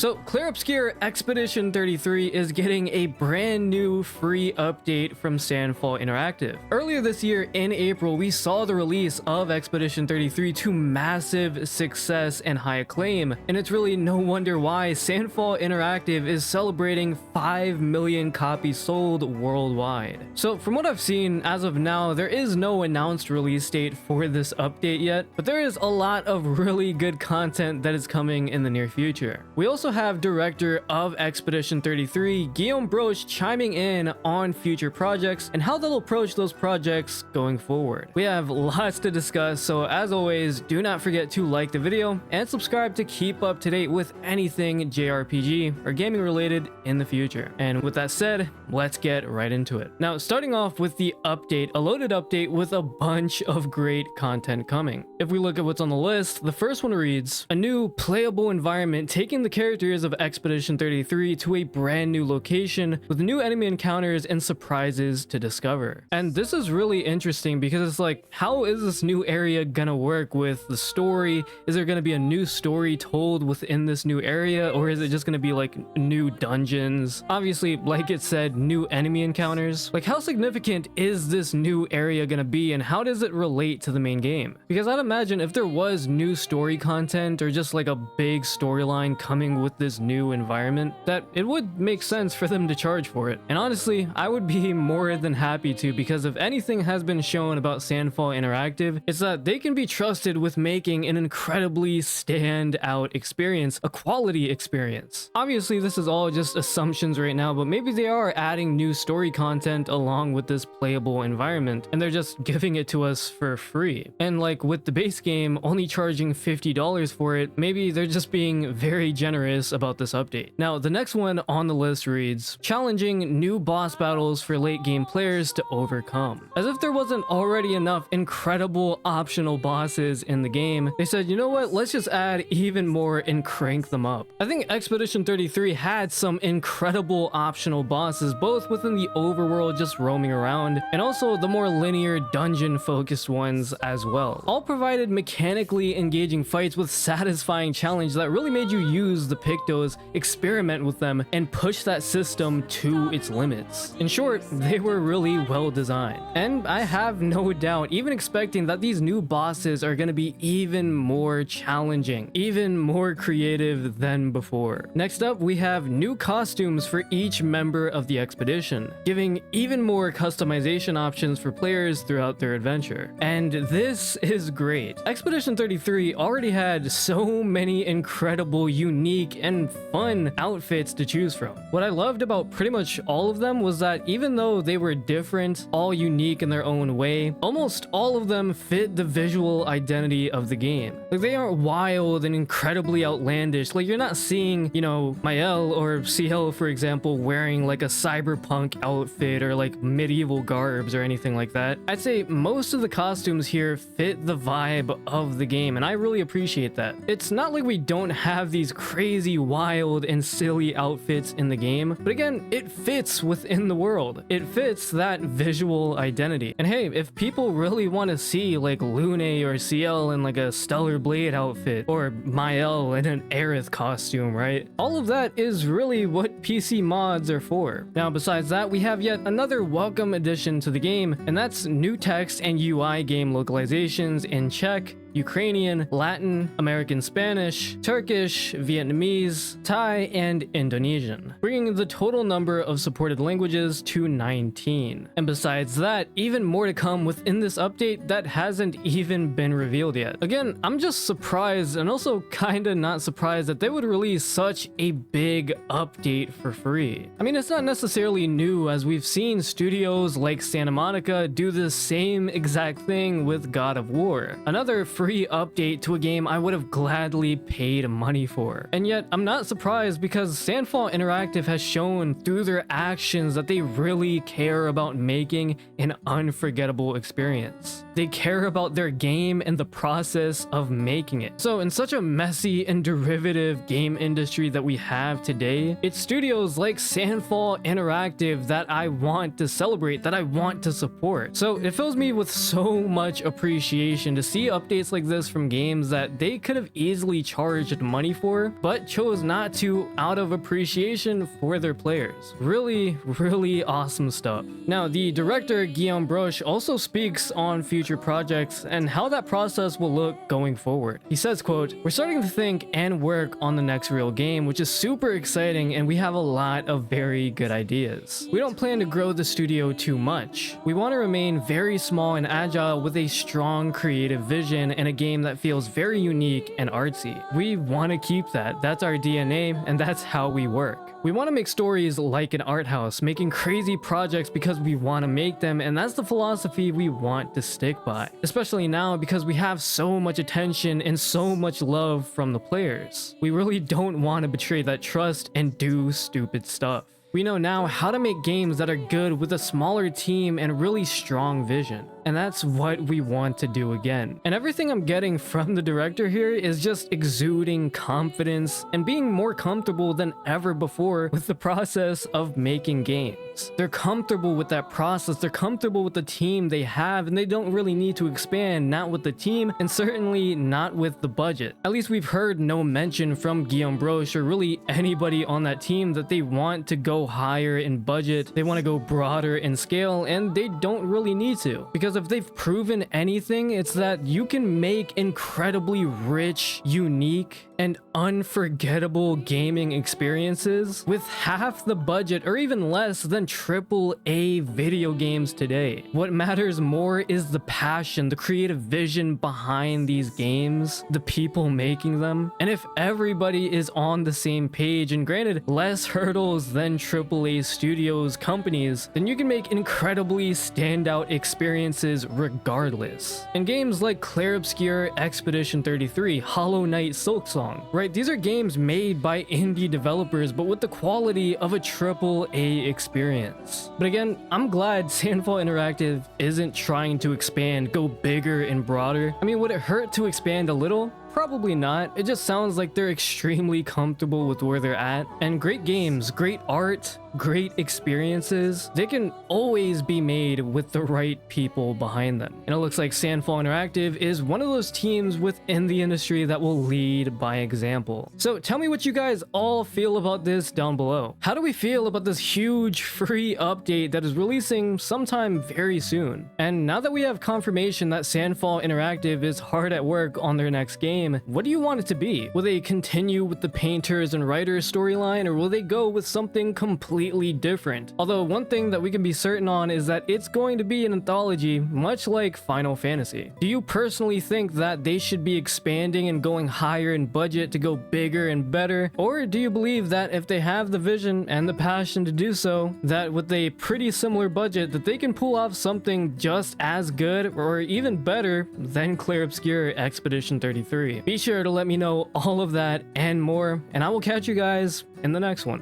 So Clair Obscur Expedition 33 is getting a brand new free update from Sandfall Interactive. Earlier this year in April, we saw the release of Expedition 33 to massive success and high acclaim, and it's really no wonder why Sandfall Interactive is celebrating 5 million copies sold worldwide. So from what I've seen, as of now, there is no announced release date for this update yet, but there is a lot of really good content that is coming in the near future. We also have director of Expedition 33, Guillaume Broche, chiming in on future projects and how they'll approach those projects going forward. We have lots to discuss, so as always, do not forget to like the video and subscribe to keep up to date with anything JRPG or gaming related in the future. And with that said, let's get right into it. Now, starting off with the update, a loaded update with a bunch of great content coming. If we look at what's on the list, the first one reads, a new playable environment taking the characters of Expedition 33 to a brand new location with new enemy encounters and surprises to discover. And this is really interesting because it's like, how is this new area gonna work with the story? Is there gonna be a new story told within this new area, or is it just gonna be like new dungeons? Obviously, like it said, new enemy encounters. Like, how significant is this new area gonna be, and how does it relate to the main game? Because I'd imagine if there was new story content or just like a big storyline coming with this new environment, that it would make sense for them to charge for it. And honestly, I would be more than happy to, because if anything has been shown about Sandfall Interactive, it's that they can be trusted with making an incredibly stand-out experience, a quality experience. Obviously, this is all just assumptions right now, but maybe they are adding new story content along with this playable environment, and they're just giving it to us for free. And like with the base game only charging $50 for it, maybe they're just being very generous about this update. Now, the next one on the list reads, challenging new boss battles for late game players to overcome. As if there wasn't already enough incredible optional bosses in the game, they said, you know what, let's just add even more and crank them up. I think Expedition 33 had some incredible optional bosses, both within the overworld just roaming around, and also the more linear dungeon focused ones as well. All provided mechanically engaging fights with satisfying challenge that really made you use the Pictos, experiment with them, and push that system to its limits. In short, they were really well designed. And I have no doubt, even expecting that these new bosses are going to be even more challenging, even more creative than before. Next up, we have new costumes for each member of the expedition, giving even more customization options for players throughout their adventure. And this is great. Expedition 33 already had so many incredible, unique, and fun outfits to choose from. What I loved about pretty much all of them was that even though they were different, all unique in their own way, almost all of them fit the visual identity of the game. Like, they aren't wild and incredibly outlandish. Like, you're not seeing, you know, Mael or CL, for example, wearing like a cyberpunk outfit or like medieval garbs or anything like that. I'd say most of the costumes here fit the vibe of the game, and I really appreciate that. It's not like we don't have these crazy, wild, and silly outfits in the game, but again, it fits within the world. It fits that visual identity. And hey, if people really want to see like Lune or CL in like a Stellar Blade outfit, or Mael in an Aerith costume, right? All of that is really what PC mods are for. Now, besides that, we have yet another welcome addition to the game, and that's new text and UI game localizations in Czech, Ukrainian, Latin, American Spanish, Turkish, Vietnamese, Thai, and Indonesian, bringing the total number of supported languages to 19. And besides that, even more to come within this update that hasn't even been revealed yet. Again, I'm just surprised, and also kinda not surprised, that they would release such a big update for free. I mean, it's not necessarily new, as we've seen studios like Santa Monica do the same exact thing with God of War, another free update to a game I would have gladly paid money for. And yet, I'm not surprised, because Sandfall Interactive has shown through their actions that they really care about making an unforgettable experience. They care about their game and the process of making it. So in such a messy and derivative game industry that we have today, it's studios like Sandfall Interactive that I want to celebrate, that I want to support. So it fills me with so much appreciation to see updates updates like this from games that they could have easily charged money for, but chose not to out of appreciation for their players. Really awesome stuff. Now, the director Guillaume Broche also speaks on future projects and how that process will look going forward. He says, quote, "We're starting to think and work on the next real game, which is super exciting, and we have a lot of very good ideas. We don't plan to grow the studio too much. We want to remain very small and agile with a strong creative vision and a game that feels very unique and artsy. We want to keep that. That's our DNA, and that's how we work. We want to make stories like an art house, making crazy projects because we want to make them, and that's the philosophy we want to stick by. Especially now because we have so much attention and so much love from the players. We really don't want to betray that trust and do stupid stuff. We know now how to make games that are good with a smaller team and really strong vision. And that's what we want to do again. And everything I'm getting from the director here is just exuding confidence and being more comfortable than ever before with the process of making games. They're comfortable with that process, they're comfortable with the team they have, and they don't really need to expand, not with the team, and certainly not with the budget. At least we've heard no mention from Guillaume Broche or really anybody on that team that they want to go higher in budget, they want to go broader in scale, and they don't really need to. Because if they've proven anything, it's that you can make incredibly rich, unique, and unforgettable gaming experiences with half the budget or even less than AAA video games today. What matters more is the passion, the creative vision behind these games, the people making them. And if everybody is on the same page, and granted, less hurdles than AAA studios, companies, then you can make incredibly standout experiences regardless. And games like Clair Obscur Expedition 33, Hollow Knight Silksong, right? These are games made by indie developers, but with the quality of a AAA experience. But again, I'm glad Sandfall Interactive isn't trying to expand, go bigger and broader. I mean, would it hurt to expand a little? Probably not. It just sounds like they're extremely comfortable with where they're at. And great games, great art, great experiences, they can always be made with the right people behind them. And it looks like Sandfall Interactive is one of those teams within the industry that will lead by example. So tell me what you guys all feel about this down below. How do we feel about this huge free update that is releasing sometime very soon? And now that we have confirmation that Sandfall Interactive is hard at work on their next game, what do you want it to be? Will they continue with the painters and writers storyline, or will they go with something completely different? Although one thing that we can be certain on is that it's going to be an anthology, much like Final Fantasy. Do you personally think that they should be expanding and going higher in budget to go bigger and better? Or do you believe that if they have the vision and the passion to do so, that with a pretty similar budget that they can pull off something just as good or even better than Clair Obscur Expedition 33? Be sure to let me know all of that and more, and I will catch you guys in the next one.